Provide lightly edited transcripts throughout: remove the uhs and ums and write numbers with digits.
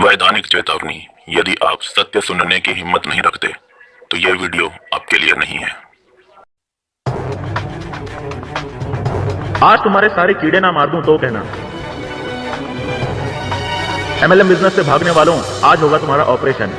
वैधानिक चेतावनी, यदि आप सत्य सुनने की हिम्मत नहीं रखते तो यह वीडियो आपके लिए नहीं है। आज तुम्हारे सारे कीड़े ना मार दूं तो कहना। एमएलएम बिजनेस से भागने वालों, आज होगा तुम्हारा ऑपरेशन।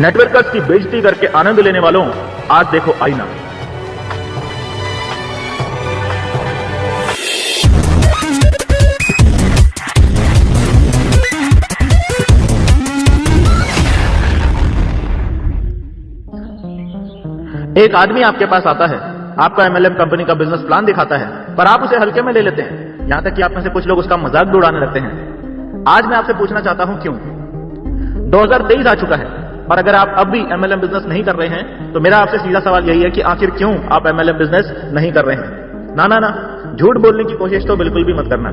नेटवर्कर्स की बेइज्जती करके आनंद लेने वालों, आज देखो आईना। एक आदमी आपके पास आता है, आपका एमएलएम कंपनी का बिजनेस प्लान दिखाता है, पर आप उसे हल्के में ले लेते हैं। यहां तक कि आप में से कुछ लोग उसका मजाक भी उड़ाने लगते हैं। आज मैं आपसे पूछना चाहता हूं क्यों। 2023 आ चुका है और अगर आप अब भी एमएलएम बिजनेस नहीं कर रहे हैं तो मेरा आपसे सीधा सवाल यही है कि आखिर क्यों आप एमएलएम बिजनेस नहीं कर रहे हैं। ना, झूठ बोलने की कोशिश तो बिल्कुल भी मत करना।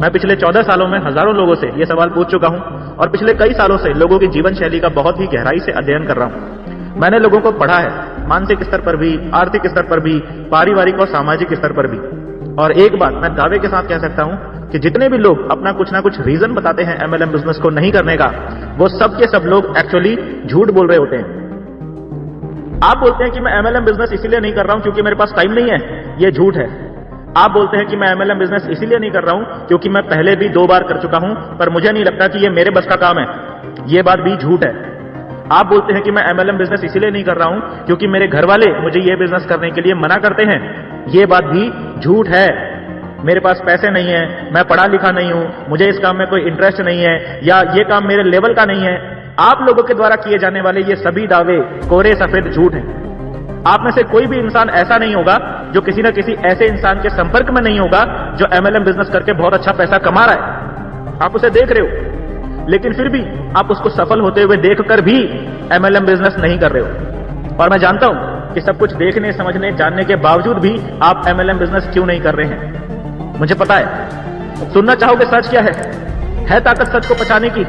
मैं पिछले 14 सालों में हजारों लोगों से यह सवाल पूछ चुका हूं और पिछले कई सालों से लोगों की जीवन शैली का बहुत ही गहराई से अध्ययन कर रहा हूं। मैंने लोगों को पढ़ा है, मानसिक स्तर पर भी, आर्थिक स्तर पर भी, पारिवारिक और सामाजिक स्तर पर भी। और एक बात मैं दावे के साथ कह सकता हूं कि जितने भी लोग अपना कुछ ना कुछ रीजन बताते हैं एमएलएम बिजनेस को नहीं करने का, वो सब के सब लोग एक्चुअली झूठ बोल रहे होते हैं। आप बोलते हैं कि मैं एमएलएम बिजनेस इसीलिए नहीं कर रहा हूं क्योंकि मेरे पास टाइम नहीं है, ये झूठ है। आप बोलते हैं कि मैं एमएलएम बिजनेस इसीलिए नहीं कर रहा हूं क्योंकि मैं पहले भी 2 बार कर चुका हूं पर मुझे नहीं लगता कि ये मेरे बस का काम है, ये बात भी झूठ है। आप बोलते हैं कि मैं एमएलएम बिजनेस इसीलिए नहीं कर रहा हूं क्योंकि मेरे घर वाले मुझे ये बिजनेस करने के लिए मना करते हैं, ये बात भी झूठ है। मेरे पास पैसे नहीं है, मैं पढ़ा लिखा नहीं हूं, मुझे इस काम में कोई इंटरेस्ट नहीं है, या ये काम मेरे लेवल का नहीं है। आप लोगों के द्वारा किए जाने वाले ये सभी दावे कोरे सफेद झूठ हैं। आप में से कोई भी इंसान ऐसा नहीं होगा जो किसी न किसी ऐसे इंसान के संपर्क में नहीं होगा जो एमएलएम बिजनेस करके बहुत अच्छा पैसा कमा रहा है। आप उसे देख रहे हो लेकिन फिर भी आप उसको सफल होते हुए देखकर भी एमएलएम बिजनेस नहीं कर रहे हो। और मैं जानता हूं कि सब कुछ देखने, समझने, जानने के बावजूद भी आप एमएलएम बिजनेस क्यों नहीं कर रहे हैं। मुझे पता है। सुनना चाहोगे सच क्या है ताकत सच को पचाने की।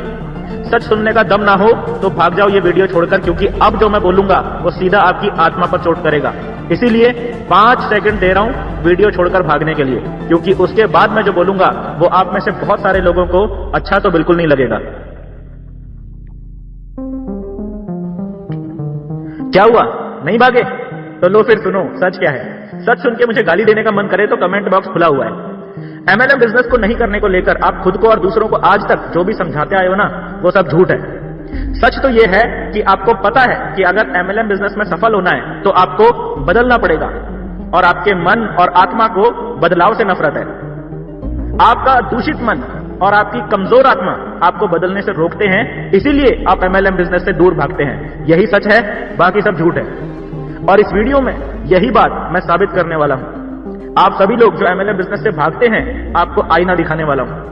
सच सुनने का दम ना हो तो भाग जाओ ये वीडियो छोड़कर, क्योंकि अब जो मैं बोलूंगा वो सीधा आपकी आत्मा पर चोट करेगा। इसीलिए 5 सेकंड दे रहा हूं वीडियो छोड़कर भागने के लिए, क्योंकि उसके बाद मैं जो बोलूंगा वो आप में से बहुत सारे लोगों को अच्छा तो बिल्कुल नहीं लगेगा। क्या हुआ, नहीं भागे? तो लो फिर सुनो सच क्या है। सच सुन के मुझे गाली देने का मन करे तो कमेंट बॉक्स खुला हुआ है। एमएलएम बिजनेस को नहीं करने को लेकर आप खुद को और दूसरों को आज तक जो भी समझाते आए हो ना, वो सब झूठ है। सच तो यह है कि आपको पता है कि अगर एमएलएम बिजनेस में सफल होना है तो आपको बदलना पड़ेगा और आपके मन और आत्मा को बदलाव से नफरत है। आपका दूषित मन और आपकी कमजोर आत्मा आपको बदलने से रोकते हैं, इसीलिए आप एमएलएम बिजनेस से दूर भागते हैं। यही सच है, बाकी सब झूठ है। और इस वीडियो में यही बात मैं साबित करने वाला हूं। आप सभी लोग जो एमएलएम बिजनेस से भागते हैं, आपको आईना दिखाने वाला हूं।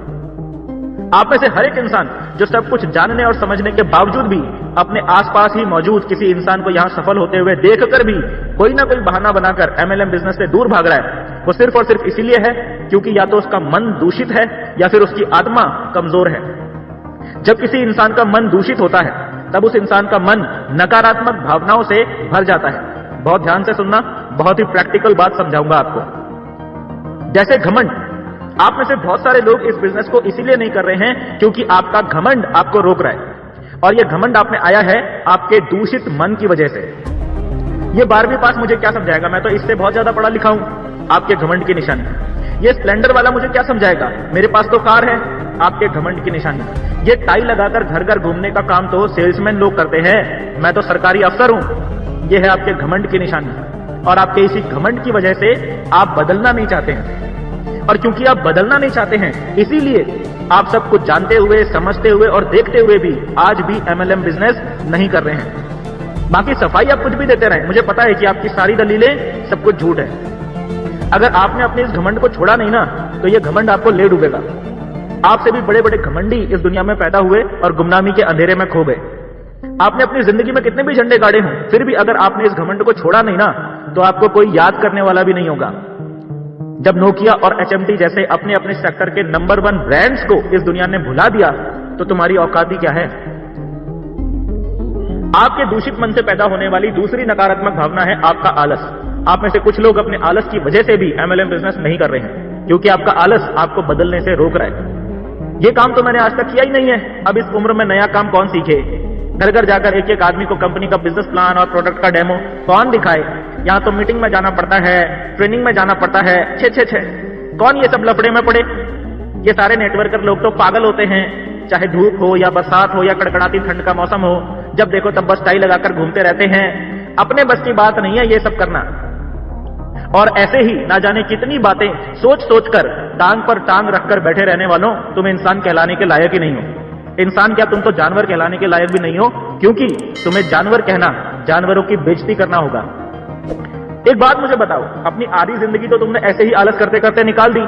आप में से हर एक इंसान जो सब कुछ जानने और समझने के बावजूद भी अपने आसपास ही मौजूद किसी इंसान को यहां सफल होते हुए देखकर भी कोई ना कोई बहाना बनाकर एमएलएम बिजनेस से दूर भाग रहा है, वो सिर्फ और सिर्फ इसीलिए है क्योंकि या तो उसका मन दूषित है या फिर उसकी आत्मा कमजोर है। जब किसी इंसान का मन दूषित होता है तब उस इंसान का मन नकारात्मक भावनाओं से भर जाता है। बहुत ध्यान से सुनना, बहुत ही प्रैक्टिकल बात समझाऊंगा आपको। जैसे घमंड, आप में से बहुत सारे लोग इस बिजनेस को इसीलिए नहीं कर रहे हैं क्योंकि आपका घमंड आपको रोक रहा है, और यह घमंड आप में आया है आपके दूषित मन की वजह से। ये 12वीं पास मुझे क्या समझाएगा, मैं तो इससे बहुत ज्यादा पढ़ा लिखा हूं। आपके घमंड की निशानी। ये स्प्लेंडर वाला मुझे क्या समझाएगा, मेरे पास तो कार है। आपके घमंड की निशानी। ये टाई लगाकर घर घर घूमने का काम तो सेल्समैन लोग करते हैं, मैं तो सरकारी अफसर हूं। ये है आपके घमंड की निशानी, और आपके इसी घमंड की वजह से आप बदलना नहीं चाहते हैं। और क्योंकि आप बदलना नहीं चाहते हैं, इसीलिए आप सब कुछ जानते हुए, समझते हुए और देखते हुए भी आज भी एमएलएम बिजनेस नहीं कर रहे हैं। बाकी सफाई आप कुछ भी देते रहे, मुझे पता है कि आपकी सारी दलीलें सब कुछ झूठ है। अगर आपने अपने इस घमंड को छोड़ा नहीं ना, तो यह घमंड आपको ले डूबेगा। आपसे भी बड़े बड़े घमंडी इस दुनिया में पैदा हुए और गुमनामी के अंधेरे में खो गए। आपने अपनी जिंदगी में कितने भी झंडे गाड़े हों, फिर भी अगर आपने इस घमंड को छोड़ा नहीं ना, तो आपको कोई याद करने वाला भी नहीं होगा। जब नोकिया और एचएमटी जैसे अपने अपने सेक्टर के नंबर 1 ब्रांड्स को इस दुनिया ने भुला दिया, तो तुम्हारी औकात ही क्या है। आपके दूषित मन से पैदा होने वाली दूसरी नकारात्मक भावना है आपका आलस। आप में से कुछ लोग अपने आलस की वजह से भी एमएलएम बिजनेस नहीं कर रहे हैं, क्योंकि आपका आलस आपको बदलने से रोक रहा है। ये काम तो मैंने आज तक किया ही नहीं है, अब इस उम्र में नया काम कौन सीखे। घर घर जाकर एक एक आदमी को कंपनी का बिजनेस प्लान और प्रोडक्ट का डेमो कौन दिखाए। यहाँ तो मीटिंग में जाना पड़ता है, ट्रेनिंग में जाना पड़ता है, छे कौन ये सब लफड़े में पड़े। ये सारे नेटवर्कर लोग तो पागल होते हैं, चाहे धूप हो या बरसात हो या कड़कड़ाती ठंड का मौसम हो, जब देखो तब बस टाई लगाकर घूमते रहते हैं। अपने बस की बात नहीं है ये सब करना। और ऐसे ही ना जाने कितनी बातें सोच सोच कर टांग पर टांग रखकर बैठे रहने वालों, तुम इंसान कहलाने के लायक ही नहीं हो। इंसान क्या, तुम तो जानवर कहलाने के लायक भी नहीं हो, क्योंकि तुम्हें जानवर कहना जानवरों की बेइज्जती करना होगा। एक बात मुझे बताओ, अपनी आधी जिंदगी तो तुमने ऐसे ही आलस करते करते निकाल दी,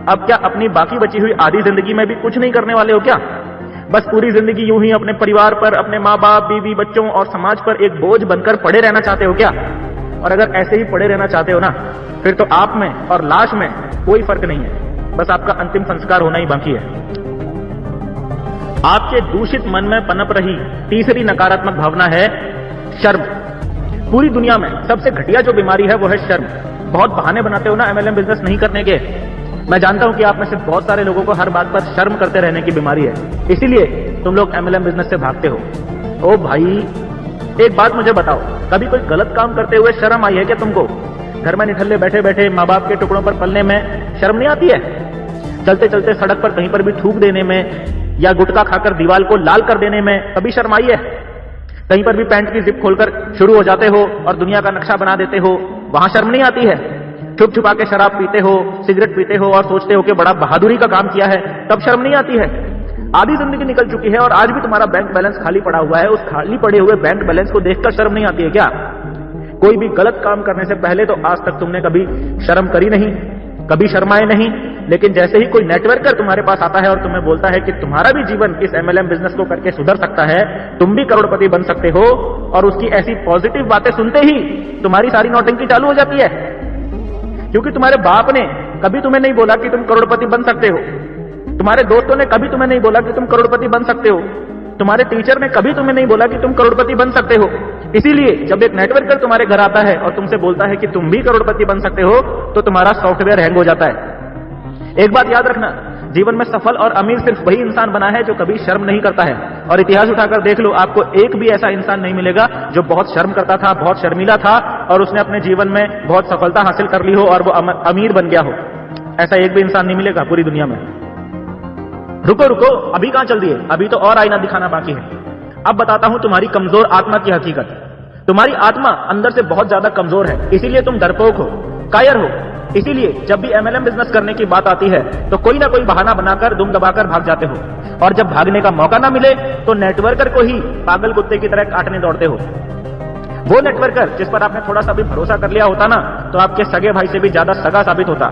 अब क्या अपनी बाकी बची हुई आधी जिंदगी में भी कुछ नहीं करने वाले हो क्या? बस पूरी जिंदगी यूं ही अपने परिवार पर, अपने माँ बाप, बीवी, बच्चों और समाज पर एक बोझ बनकर पड़े रहना चाहते हो क्या? और अगर ऐसे ही पड़े रहना चाहते हो ना, फिर तो आप में और लाश में कोई फर्क नहीं है, बस आपका अंतिम संस्कार होना ही बाकी है। आपके दूषित मन में पनप रही तीसरी नकारात्मक भावना है शर्म। पूरी दुनिया में सबसे घटिया जो बीमारी है वो है शर्म। बहुत बहाने बनाते हो ना एमएलएम बिजनेस नहीं करने के। मैं जानता हूं कि आप में से बहुत सारे लोगों को हर बात पर शर्म करते रहने की बीमारी है, इसीलिए तुम लोग एमएलएम बिजनेस से भागते हो। ओ भाई, एक बात मुझे बताओ, कभी कोई गलत काम करते हुए शर्म आई है क्या तुमको? घर में निठल्ले बैठे बैठे माँ बाप के टुकड़ों पर पलने में शर्म नहीं आती है? चलते चलते सड़क पर कहीं पर भी थूक देने में या गुटखा खाकर दीवार को लाल कर देने में कभी शर्म आई है? कहीं पर भी पैंट की जिप खोलकर शुरू हो जाते हो और दुनिया का नक्शा बना देते हो, वहां शर्म नहीं आती है? छुप छुपा के शराब पीते हो, सिगरेट पीते हो और सोचते हो कि बड़ा बहादुरी का काम किया है, तब शर्म नहीं आती है? आधी जिंदगी निकल चुकी है और आज भी तुम्हारा बैंक बैलेंस खाली पड़ा हुआ है, उस खाली पड़े हुए बैंक बैलेंस को देखकर शर्म नहीं आती है क्या? कोई भी गलत काम करने से पहले तो आज तक तुमने कभी शर्म करी नहीं, कभी शर्माए नहीं, लेकिन जैसे ही कोई नेटवर्कर तुम्हारे पास आता है और तुम्हें बोलता है कि तुम्हारा भी जीवन इस एमएलएम बिजनेस को करके सुधर सकता है, तुम भी करोड़पति बन सकते हो, और उसकी ऐसी पॉजिटिव बातें सुनते ही तुम्हारी सारी नौटंकी चालू हो जाती है। क्योंकि तुम्हारे बाप ने कभी तुम्हें नहीं बोला कि तुम करोड़पति बन सकते हो, तुम्हारे दोस्तों ने कभी तुम्हें नहीं बोला कि तुम करोड़पति बन सकते हो, तुम्हारे टीचर ने कभी तुम्हें नहीं बोला कि तुम करोड़पति बन सकते हो। इसीलिए जब एक नेटवर्कर तुम्हारे घर आता है और तुमसे बोलता है कि तुम भी करोड़पति बन सकते हो, तो तुम्हारा सॉफ्टवेयर हैंग हो जाता है। एक बात याद रखना, जीवन में सफल और अमीर सिर्फ वही इंसान बना है जो कभी शर्म नहीं करता है। और इतिहास उठाकर देख लो, आपको एक भी ऐसा इंसान नहीं मिलेगा जो बहुत शर्म करता था, बहुत शर्मीला था और उसने अपने जीवन में बहुत सफलता हासिल कर ली हो और वो अमीर बन गया हो। ऐसा एक भी इंसान नहीं मिलेगा पूरी दुनिया में। रुको रुको, अभी कहां चल दिए, अभी तो और आईना दिखाना बाकी है। अब बताता हूं तुम्हारी कमजोर आत्मा की हकीकत। तुम्हारी आत्मा अंदर से बहुत ज्यादा कमजोर है, इसीलिए तुम डरपोक हो, कायर हो। इसीलिए जब भी एमएलएम बिजनेस करने की बात आती है तो कोई ना कोई बहाना बनाकर दुम दबाकर भाग जाते हो, और जब भागने का मौका ना मिले तो नेटवर्कर को ही पागल कुत्ते की तरह काटने दौड़ते हो। वो नेटवर्कर जिस पर आपने थोड़ा सा भी भरोसा कर लिया होता ना, तो आपके सगे भाई से भी ज्यादा सगा साबित होता।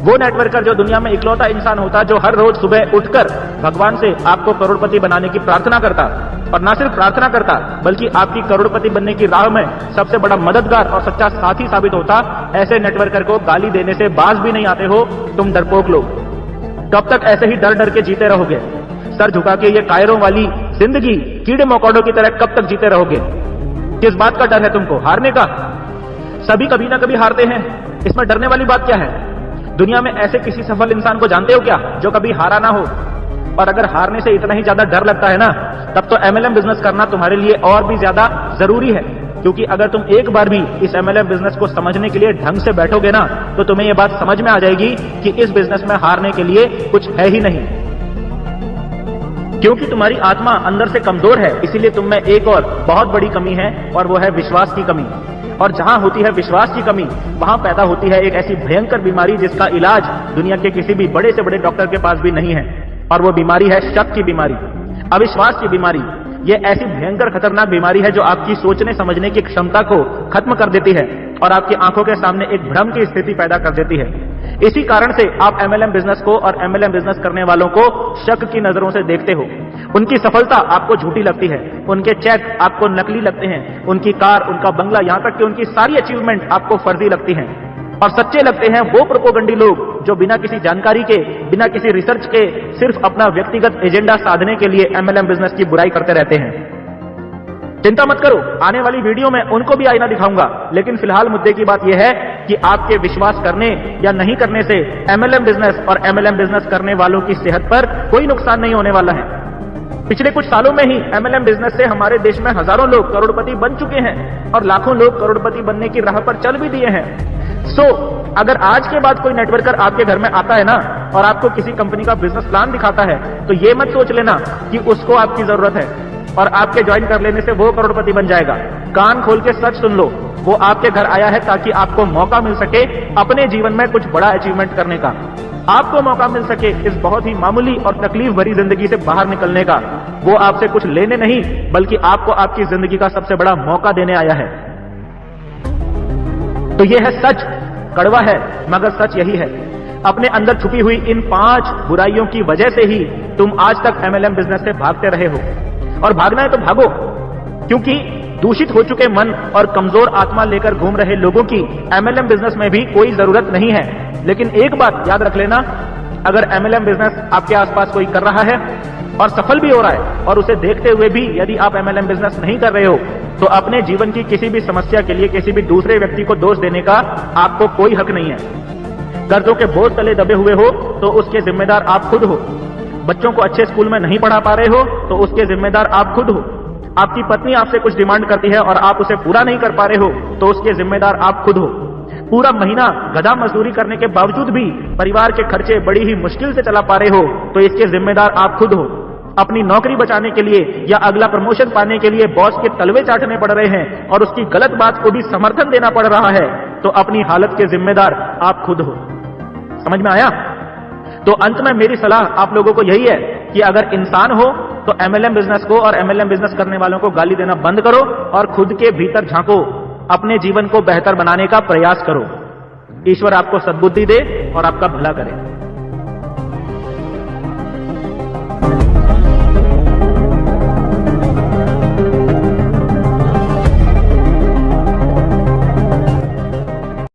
वो नेटवर्कर जो दुनिया में इकलौता इंसान होता जो हर रोज सुबह उठकर भगवान से आपको करोड़पति बनाने की प्रार्थना करता, और ना सिर्फ प्रार्थना करता बल्कि आपकी करोड़पति बनने की राह में सबसे बड़ा मददगार और सच्चा साथी साबित होता। ऐसे नेटवर्कर को गाली देने से बाज भी नहीं आते हो तुम डरपोक लोग। कब तक ऐसे ही डर डर के जीते रहोगे? सर झुका के ये कायरों वाली जिंदगी कीड़े मकोड़ों की तरह कब तक जीते रहोगे? किस बात का डर है तुमको? हारने का? सभी कभी ना कभी हारते हैं, इसमें डरने वाली बात क्या है? दुनिया में ऐसे किसी सफल इंसान को जानते हो क्या जो कभी हारा ना हो? और अगर हारने से इतना ही ज्यादा डर लगता है ना, तब तो एमएलएम बिजनेस करना तुम्हारे लिए और भी ज्यादा जरूरी है। क्योंकि अगर तुम एक बार भी इस एमएलएम बिजनेस को समझने के लिए ढंग से बैठोगे ना, तो तुम्हें यह बात समझ में आ जाएगी कि इस बिजनेस में हारने के लिए कुछ है ही नहीं। क्योंकि तुम्हारी आत्मा अंदर से कमजोर है, इसीलिए तुम में एक और बहुत बड़ी कमी है, और वो है विश्वास की कमी। और जहां होती है विश्वास की कमी, वहां पैदा होती है एक ऐसी भयंकर बीमारी जिसका इलाज दुनिया के किसी भी बड़े से बड़े डॉक्टर के पास भी नहीं है, और वो बीमारी है शक की बीमारी, अविश्वास की बीमारी। ये ऐसी भयंकर खतरनाक बीमारी है जो आपकी सोचने समझने की क्षमता को खत्म कर देती है और आपकी आंखों के सामने एक भ्रम की स्थिति पैदा कर देती है। इसी कारण से आप एमएलएम बिजनेस को और एमएलएम बिजनेस करने वालों को शक की नजरों से देखते हो। उनकी सफलता आपको झूठी लगती है, उनके चेक आपको नकली लगते हैं, उनकी कार, उनका बंगला, यहां तक कि उनकी सारी अचीवमेंट आपको फर्जी लगती हैं। और सच्चे लगते हैं वो प्रोपोगंडी लोग जो बिना किसी जानकारी के, बिना किसी रिसर्च के, सिर्फ अपना व्यक्तिगत एजेंडा साधने के लिए एमएलएम बिजनेस की बुराई करते रहते हैं। चिंता मत करो, आने वाली वीडियो में उनको भी आईना दिखाऊंगा, लेकिन फिलहाल मुद्दे की बात यह है कि आपके विश्वास करने या नहीं करने से एमएलएम बिजनेस और एमएलएम बिजनेस करने वालों की सेहत पर कोई नुकसान नहीं होने वाला है। पिछले कुछ सालों में ही एमएलएम बिजनेस से हमारे देश में हजारों लोग करोड़पति बन चुके हैं और लाखों लोग करोड़पति बनने की राह पर चल भी दिए हैं। अगर आज के बाद कोई नेटवर्कर आपके घर में आता है ना और आपको किसी कंपनी का बिजनेस प्लान दिखाता है, तो ये मत सोच लेना कि उसको आपकी जरूरत है और आपके ज्वाइन कर लेने से वो करोड़पति बन जाएगा। कान खोल के सच सुन लो, वो आपके घर आया है ताकि आपको मौका मिल सके अपने जीवन में कुछ बड़ा अचीवमेंट करने का, आपको मौका मिल सके इस बहुत ही मामूली और तकलीफ भरी जिंदगी से बाहर निकलने का। वो आपसे कुछ लेने नहीं बल्कि आपको आपकी जिंदगी का सबसे बड़ा मौका देने आया है। तो ये है सच, कड़वा है मगर सच यही है। अपने अंदर छुपी हुई इन 5 बुराइयों की वजह से ही तुम आज तक एमएलएम बिजनेस से भागते रहे हो, और भागना है तो भागो, क्योंकि दूषित हो चुके मन और कमजोर आत्मा लेकर घूम रहे लोगों की एमएलएम बिजनेस में भी कोई जरूरत नहीं है। लेकिन एक बात याद रख लेना, अगर एमएलएम बिजनेस आपके आसपास कोई कर रहा है और सफल भी हो रहा है और उसे देखते हुए भी यदि आप एमएलएम बिजनेस नहीं कर रहे हो, तो अपने जीवन की किसी भी समस्या के लिए किसी भी दूसरे व्यक्ति को दोष देने का आपको कोई हक नहीं है। कर्जों के बोझ तले दबे हुए हो तो उसके जिम्मेदार आप खुद हो। बच्चों को अच्छे स्कूल में नहीं पढ़ा पा रहे हो तो उसके जिम्मेदार आप खुद हो। आपकी पत्नी आपसे कुछ डिमांड करती है और आप उसे पूरा नहीं कर पा रहे हो तो उसके जिम्मेदार आप खुद हो। पूरा महीना गधा मजदूरी करने के बावजूद भी परिवार के खर्चे बड़ी ही मुश्किल से चला पा रहे हो तो इसके जिम्मेदार आप खुद हो। अपनी नौकरी बचाने के लिए या अगला प्रमोशन पाने के लिए बॉस के तलवे चाटने पड़ रहे हैं और उसकी गलत बात को भी समर्थन देना पड़ रहा है, तो अपनी हालत के जिम्मेदार आप खुद हो। समझ में आया? तो अंत में मेरी सलाह आप लोगों को यही है कि अगर इंसान हो तो एमएलएम बिजनेस को और एमएलएम बिजनेस करने वालों को गाली देना बंद करो और खुद के भीतर झांको, अपने जीवन को बेहतर बनाने का प्रयास करो। ईश्वर आपको सद्बुद्धि दे और आपका भला करे।